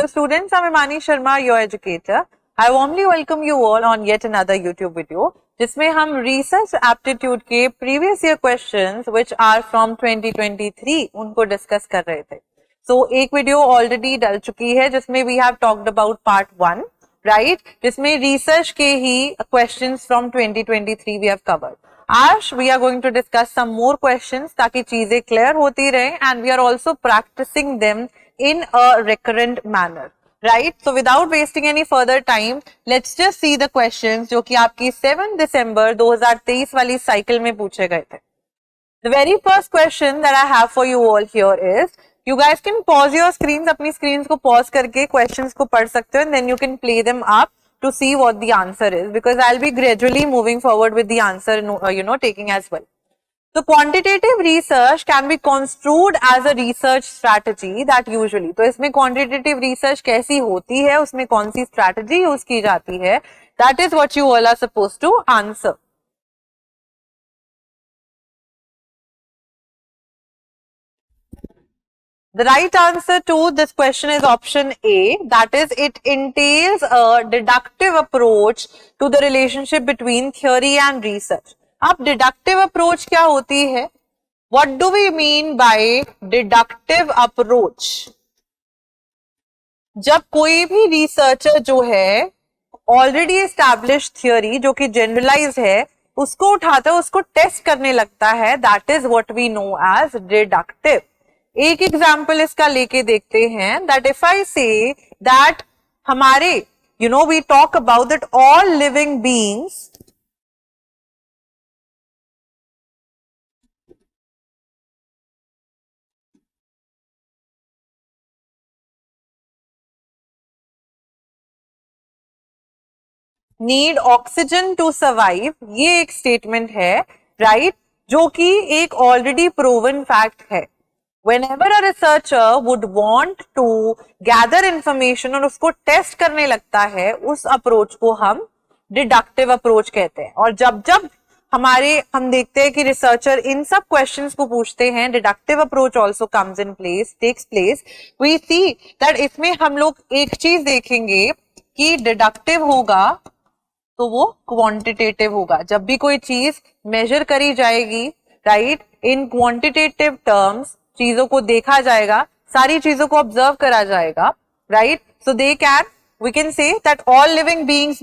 Hello students, I'm Imani Sharma, your educator. I warmly welcome you all on yet another YouTube video जिसमें हम research aptitude के previous year questions which are from 2023 उनको discuss कर रहे थे. So एक video already डल चुकी है जिसमें we have talked about part 1, right? जिसमें research के ही questions from 2023 we have covered. आज we are going to discuss some more questions ताकि चीजें clear होती रहे and we are also practicing them in a recurrent manner, right? So without wasting any further time, let's just see the questions जो कि आपकी 7 December 2023 वाली cycle में पूछे गए थे. The very first question that I have for you all here is, you guys can pause your screens, अपनी screens को pause करके questions को पढ़ सकते हो and then you can play them up to see what the answer is because I'll be gradually moving forward with the answer, taking as well. So quantitative research can be construed as a research strategy that usually, तो इसमें quantitative research कैसी होती है, उसमें कौन सी strategy use की जाती है, that is what you all are supposed to answer. The right answer to this question is option A, that is it entails a deductive approach to the relationship between theory and research. अब deductive approach क्या होती है? What do we mean by deductive approach? जब कोई भी researcher जो है already established theory जो कि जनरलाइज है उसको उठाता है, उसको टेस्ट करने लगता है, that is what we know as deductive. एक एग्जाम्पल इसका लेके देखते हैं, that if I say that हमारे we talk about that all living beings need oxygen to survive, ये एक स्टेटमेंट है, राइट, जो कि एक ऑलरेडी प्रूवन फैक्ट है. Whenever a researcher would want to gather information और उसको टेस्ट करने लगता है, उस अप्रोच को हम डिडक्टिव अप्रोच कहते हैं. और जब जब हम देखते हैं कि रिसर्चर इन सब क्वेश्चंस को पूछते हैं, deductive approach also comes in place, takes place. We see that इसमें हम लोग एक चीज देखेंगे कि डिडक्टिव होगा तो वो क्वांटिटेटिव होगा. जब भी कोई चीज मेजर करी जाएगी, राइट, इन क्वांटिटेटिव टर्म्स चीजों को देखा जाएगा, सारी चीजों को ऑब्जर्व करा जाएगा, right. So we can say that all living beings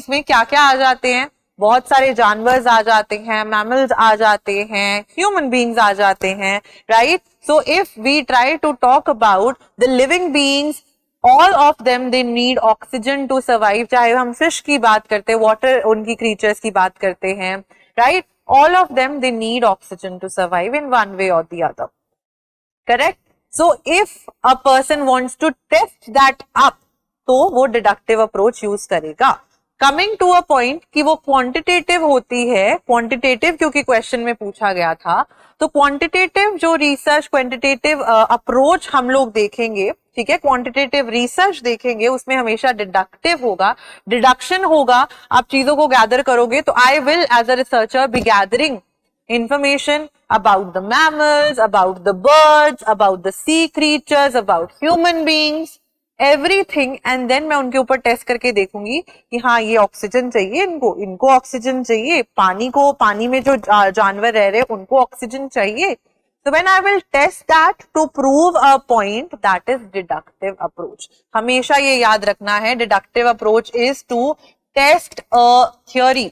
में क्या क्या आ जाते हैं? बहुत सारे जानवर आ जाते हैं, मैमल्स आ जाते हैं, ह्यूमन बीइंग्स आ जाते हैं, right. So if we try to talk about the living beings, all of them they need oxygen to survive. चाहे हम फिश की बात करते हैं, वाटर उनकी क्रीचर्स की बात करते हैं, right, all of them they need oxygen to survive in one way or the other, correct. So if a person wants to test that up, तो वो deductive approach use करेगा. Coming to a point कि वो quantitative होती है, quantitative क्योंकि question में पूछा गया था, तो क्वांटिटेटिव जो रिसर्च, क्वांटिटेटिव अप्रोच हम लोग देखेंगे, ठीक है, क्वांटिटेटिव रिसर्च देखेंगे, उसमें हमेशा डिडक्टिव होगा, डिडक्शन होगा. आप चीजों को गैदर करोगे तो I will as a researcher be gathering information about the mammals, about the birds, about the sea creatures, about human beings, everything, and then मैं उनके ऊपर टेस्ट करके देखूंगी कि हाँ ये ऑक्सीजन चाहिए, इनको ऑक्सीजन चाहिए, पानी में जो जानवर रह रहे उनको ऑक्सीजन चाहिए. So when I will test that to prove a point, that is deductive approach. हमेशा ये याद रखना है, deductive approach is to test a theory.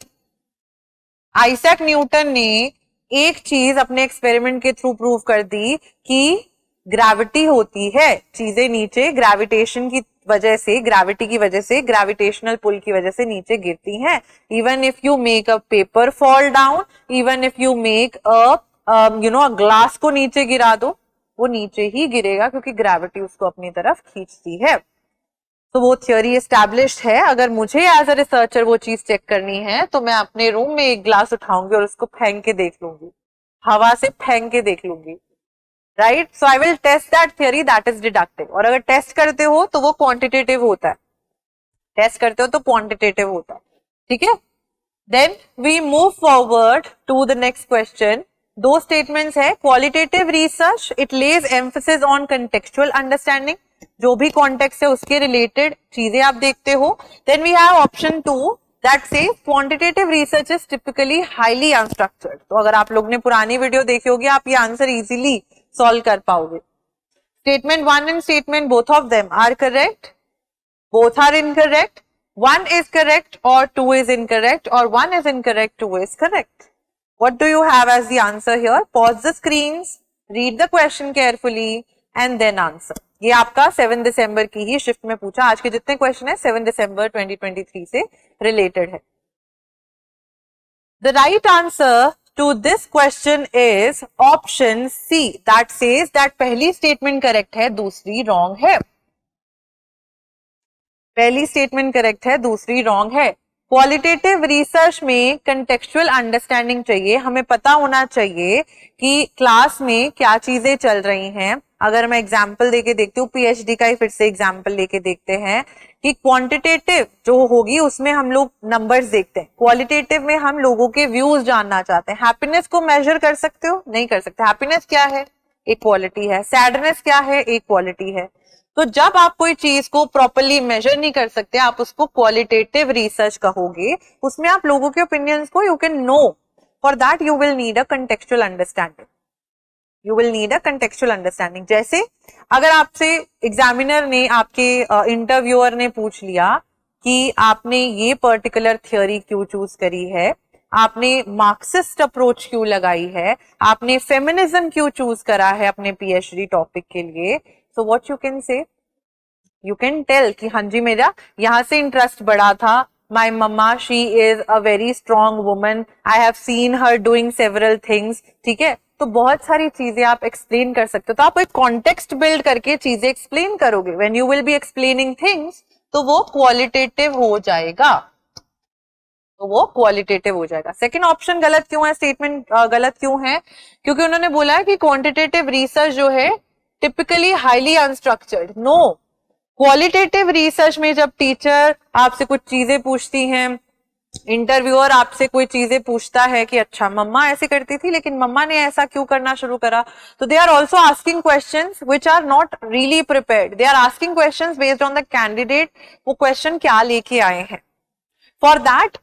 Isaac Newton ने एक चीज अपने एक्सपेरिमेंट के थ्रू प्रूव कर दी कि ग्रेविटी होती है, चीजें नीचे ग्रेविटेशन की वजह से, ग्रेविटी की वजह से, ग्रेविटेशनल पुल की वजह से नीचे गिरती हैं. Even if you make a paper fall down, even if you make glass को नीचे गिरा दो, वो नीचे ही गिरेगा क्योंकि ग्रेविटी उसको अपनी तरफ खींचती है. तो वो थ्योरी एस्टैब्लिश्ड है. अगर मुझे एज अ रिसर्चर वो चीज चेक करनी है तो मैं अपने रूम में एक ग्लास उठाऊंगी और उसको फेंक के देख लूंगी, हवा से फेंक के देख लूंगी, right. So I will test that theory, that is deductive. और अगर टेस्ट करते हो तो वो क्वांटिटेटिव होता है, टेस्ट करते हो तो क्वांटिटेटिव होता है, ठीक है. Then we move forward to the next question. दो स्टेटमेंट्स है. Qualitative research, it lays emphasis on contextual understanding. जो भी कॉन्टेक्स्ट है उसके रिलेटेड चीजें आप देखते हो. Then we have option 2 that says quantitative research is typically highly unstructured. तो अगर आप लोग ने पुरानी वीडियो देखी होगी आप ये आंसर इजीली सॉल्व कर पाओगे. Statement 1 and statement both of them are correct. Both are incorrect. One is correct or 2 is incorrect, or 1 is incorrect, 2 is correct. What do you have as the answer here? Pause the screens, read the question carefully and then answer. ये आपका 7 दिसंबर की ही shift में पूछा. आज के जितने question है 7 December 2023 से रिलेटेड है. The right answer to this question is option C, that says that पहली स्टेटमेंट करेक्ट है, दूसरी रॉन्ग है. पहली स्टेटमेंट करेक्ट है, दूसरी रॉन्ग है. क्वालिटेटिव रिसर्च में कंटेक्चुअल अंडरस्टैंडिंग चाहिए. हमें पता होना चाहिए कि क्लास में क्या चीजें चल रही हैं. अगर मैं एग्जाम्पल देके देखती हूँ, पीएचडी का ही फिर से एग्जाम्पल लेके देखते हैं कि क्वांटिटेटिव जो होगी उसमें हम लोग नंबर्स देखते हैं, क्वालिटेटिव में हम लोगों के व्यूज जानना चाहते हैं. हैप्पीनेस को मेजर कर सकते हो? नहीं कर सकते. हैप्पीनेस क्या है? एक क्वालिटी है. सैडनेस क्या है? एक क्वालिटी है. तो जब आप कोई चीज को प्रॉपरली मेजर नहीं कर सकते, आप उसको क्वालिटेटिव रिसर्च कहोगे. उसमें आप लोगों के ओपिनियंस को you can know. For that you will need a contextual understanding. You will need a contextual understanding. जैसे अगर आपसे एग्जामिनर ने, आपके इंटरव्यूअर ने पूछ लिया कि आपने ये पर्टिकुलर थ्योरी क्यों चूज करी है, आपने मार्क्सिस्ट अप्रोच क्यों लगाई है, आपने फेमिनिज्म क्यों चूज करा है अपने पीएचडी टॉपिक के लिए, so what you can say, you can tell कि हाँ जी मेरा यहाँ से इंटरेस्ट बढ़ा था. My mamma, she is a very strong woman, I have seen her doing several things. ठीक है, तो बहुत सारी चीजें आप एक्सप्लेन कर सकते हो. तो आप एक कॉन्टेक्स्ट बिल्ड करके चीजें एक्सप्लेन करोगे. When you will be explaining things तो वो क्वालिटेटिव हो जाएगा. तो वो क्वालिटेटिव हो जाएगा. सेकंड ऑप्शन गलत क्यों है? स्टेटमेंट गलत क्यों है? क्योंकि उन्होंने बोला है कि क्वांटिटेटिव रिसर्च जो है typically highly unstructured. No, qualitative research में जब टीचर आपसे कुछ चीजें पूछती हैं, इंटरव्यूअर आपसे कोई चीजें पूछता है कि अच्छा मम्मा ऐसे करती थी लेकिन मम्मा ने ऐसा क्यों करना शुरू करा, तो they are also asking questions which are not really prepared. They are asking questions based on the candidate, वो क्वेश्चन क्या लेके आए हैं. फॉर दैट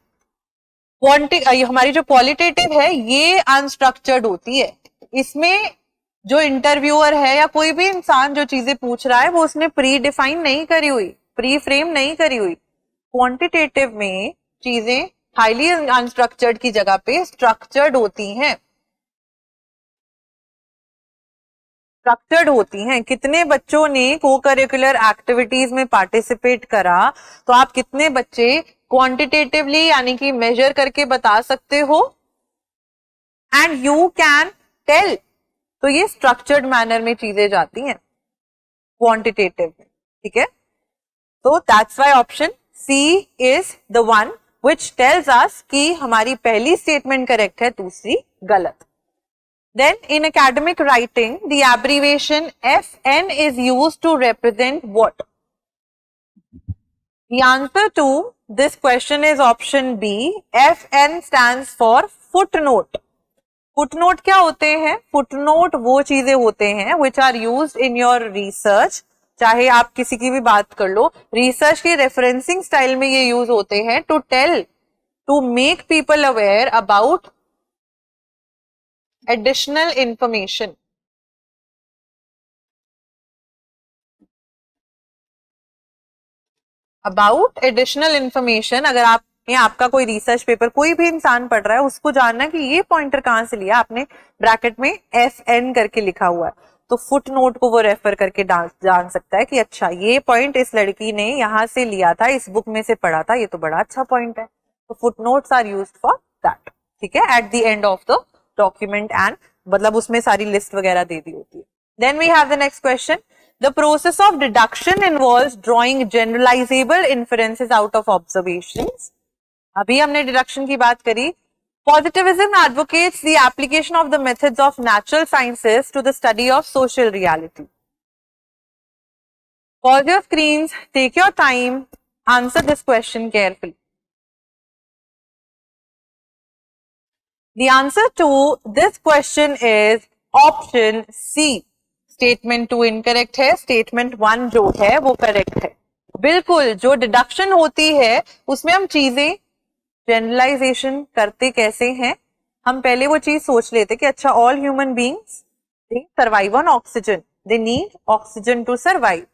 हमारी जो क्वालिटेटिव है ये अनस्ट्रक्चर्ड होती है. इसमें जो इंटरव्यूअर है या कोई भी इंसान जो चीजें पूछ रहा है वो उसने प्री डिफाइन नहीं करी हुई, प्री फ्रेम नहीं करी हुई. क्वांटिटेटिव में चीजें हाईली अनस्ट्रक्चर्ड की जगह पे स्ट्रक्चर्ड होती हैं. स्ट्रक्चर्ड होती हैं. कितने बच्चों ने को करिकुलर एक्टिविटीज में पार्टिसिपेट करा, तो आप कितने बच्चे क्वांटिटेटिवली यानी कि मेजर करके बता सकते हो, एंड यू कैन टेल. तो ये स्ट्रक्चर्ड मैनर में चीजें जाती हैं क्वांटिटेटिव में. ठीक है, तो that's why option C is the one which tells us कि हमारी पहली स्टेटमेंट करेक्ट है, दूसरी गलत. Then in academic writing, the abbreviation FN is used to represent what? The answer to this question is option B. FN stands for footnote. Footnote क्या होते हैं? Footnote वो चीजें होते हैं which are used in your research. चाहे आप किसी की भी बात कर लो, रिसर्च के रेफरेंसिंग स्टाइल में ये यूज होते हैं to tell, to make people aware about additional information. About additional information. अगर आप आपका कोई रिसर्च पेपर कोई भी इंसान पढ़ रहा है, उसको जानना कि ये पॉइंटर कहां से लिया, आपने ब्रैकेट में FN करके लिखा हुआ है, तो फुट नोट को वो रेफर करके जान सकता है कि अच्छा ये पॉइंट इस लड़की ने यहां से लिया था, इस बुक में से पढ़ा था, ये तो बड़ा अच्छा पॉइंट है. तो footnotes are used for that. ठीक है, at the end of the document, and मतलब उसमें सारी लिस्ट वगैरह दे दी होती है. Then we have the next question. The process of deduction involves drawing generalizable inferences out of observations. अभी हमने डिडक्शन की बात करी. Positivism advocates the application of the methods of natural sciences to the study of social reality. Pause your screens, take your time, answer this question carefully. The answer to this question is option C. Statement 2 incorrect है, statement 1 जो है वो correct है। बिल्कुल, जो deduction होती है उसमें हम चीजें जनरलाइजेशन करते कैसे हैं, हम पहले वो चीज सोच लेते कि अच्छा all human beings they survive on oxygen, they need oxygen to survive,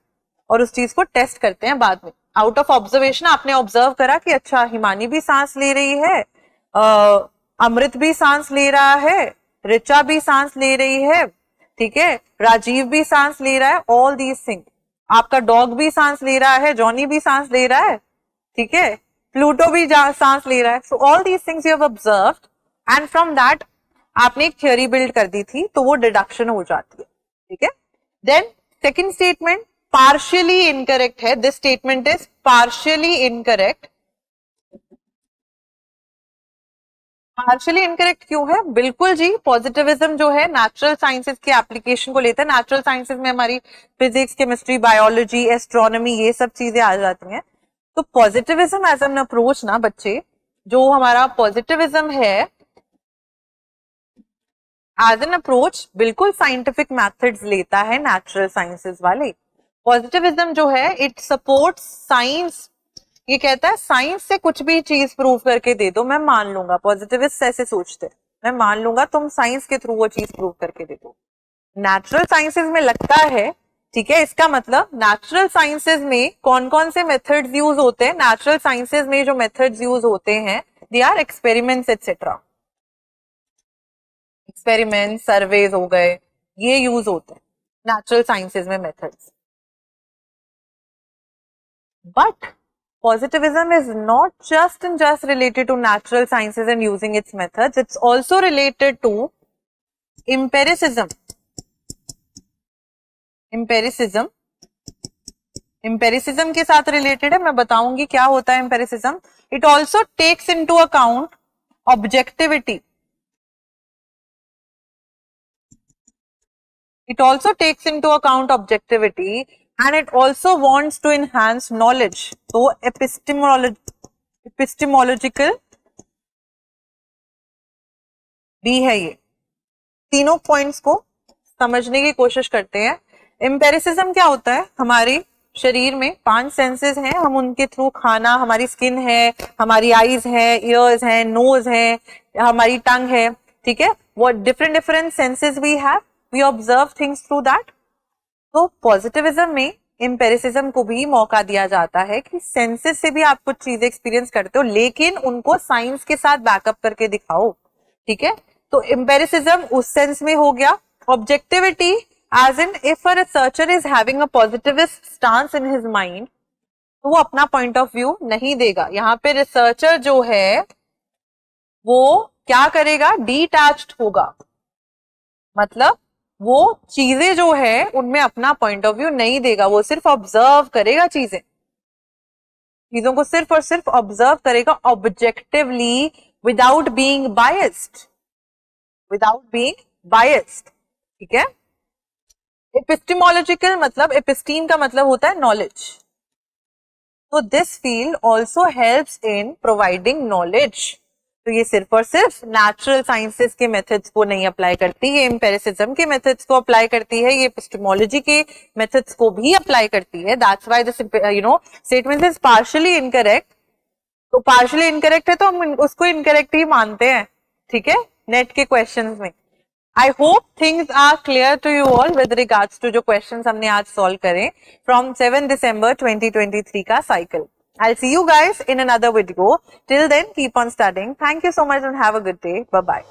और उस चीज को टेस्ट करते हैं बाद में। आउट ऑफ ऑब्जर्वेशन आपने ऑब्जर्व करा कि अच्छा हिमानी भी सांस ले रही है, अमृत भी सांस ले रहा है, ऋचा भी सांस ले रही है, ठीक है, राजीव भी सांस ले रहा है, ऑल दीज थिंग, आपका डॉग भी सांस ले रहा है, जॉनी भी सांस ले रहा है, ठीक है, प्लूटो भी सांस ले रहा है। So all these things you have observed and from that आपने एक थ्योरी बिल्ड कर दी थी, तो वो डिडक्शन हो जाती है, ठीक है। Then second statement partially incorrect है, this statement is partially incorrect. Partially incorrect क्यों है? बिल्कुल जी, पॉजिटिविज्म जो है नेचुरल साइंसेस के एप्लीकेशन को लेता है। नेचुरल साइंसेस में हमारी फिजिक्स, केमिस्ट्री, बायोलॉजी, एस्ट्रोनॉमी, ये सब चीजें आ जाती हैं। तो पॉजिटिविज्म एज एन अप्रोच ना बच्चे, जो हमारा पॉजिटिविज्म है एज एन अप्रोच बिल्कुल साइंटिफिक मेथड्स लेता है नेचुरल साइंसेस वाले। पॉजिटिविज्म जो है इट सपोर्ट्स साइंस, ये कहता है साइंस से कुछ भी चीज प्रूव करके दे दो मैं मान लूंगा। पॉजिटिविस्ट ऐसे सोचते हैं, मैं मान लूंगा तुम साइंस के थ्रू वो चीज प्रूव करके दे दो। नेचुरल साइंसेस में लगता है, ठीक है, इसका मतलब नेचुरल साइंसेस में कौन कौन से मेथड्स यूज होते हैं? नेचुरल साइंसेस में जो मेथड्स यूज होते हैं they are experiments etcetera, experiment, surveys हो गए, ये यूज होते हैं नेचुरल साइंसेस में methods. But positivism is not just related to natural sciences and using its methods, it's also related to empiricism. empiricism के साथ related है, मैं बताऊंगी क्या होता है empiricism. It also takes into account objectivity. It also takes into account objectivity and it also wants to enhance knowledge. तो epistemological भी है ये। तीनों पॉइंट्स को समझने की कोशिश करते हैं। एम्पेरिसिज्म क्या होता है? हमारे शरीर में 5 सेंसेस हैं, हम उनके थ्रू खाना, हमारी स्किन है, हमारी आईज है, ईयर्स है, नोज है, हमारी टंग है, ठीक है, what different senses we have, we observe things through that. तो पॉजिटिविज्म में एम्पेरिसिज्म को भी मौका दिया जाता है कि सेंसेस से भी आप कुछ चीजें एक्सपीरियंस करते हो, लेकिन उनको साइंस के साथ बैकअप करके दिखाओ, ठीक है। तो एम्पेरिसिज्म उस सेंस में हो गया। Objectivity as in if a researcher is having a positivist stance in his mind, तो वो अपना पॉइंट ऑफ व्यू नहीं देगा। यहाँ पे रिसर्चर जो है वो क्या करेगा? डिटैच्ड होगा, मतलब वो चीजें जो है उनमें अपना पॉइंट ऑफ व्यू नहीं देगा, वो सिर्फ ऑब्जर्व करेगा, चीजों को सिर्फ और सिर्फ ऑब्जर्व करेगा ऑब्जेक्टिवली, विदाउट बीइंग बायस्ड, ठीक है। एपिस्टेमोलॉजिकल मतलब, एपिस्टीम का मतलब होता है नॉलेज। तो this field also helps in providing knowledge. तो ये सिर्फ और सिर्फ नेचुरल साइंसेस के मेथड्स को नहीं अप्लाई करती, ये एम्पेरिसिज्म के मेथड्स को अप्लाई करती है, ये एपिस्टेमोलॉजी के मेथड्स को भी अप्लाई करती है। That's why this statement is partially incorrect. तो पार्शियली इनकरेक्ट है तो हम उसको इनकरेक्ट ही मानते हैं, ठीक है, नेट के क्वेश्चंस में। I hope things are clear to you all with regards to जो क्वेश्चंस हमने आज सॉल्व करें फ्रॉम 7 दिसंबर 2023 का cycle. I'll see you guys in another video. Till then, keep on studying. Thank you so much and have a good day. Bye-bye.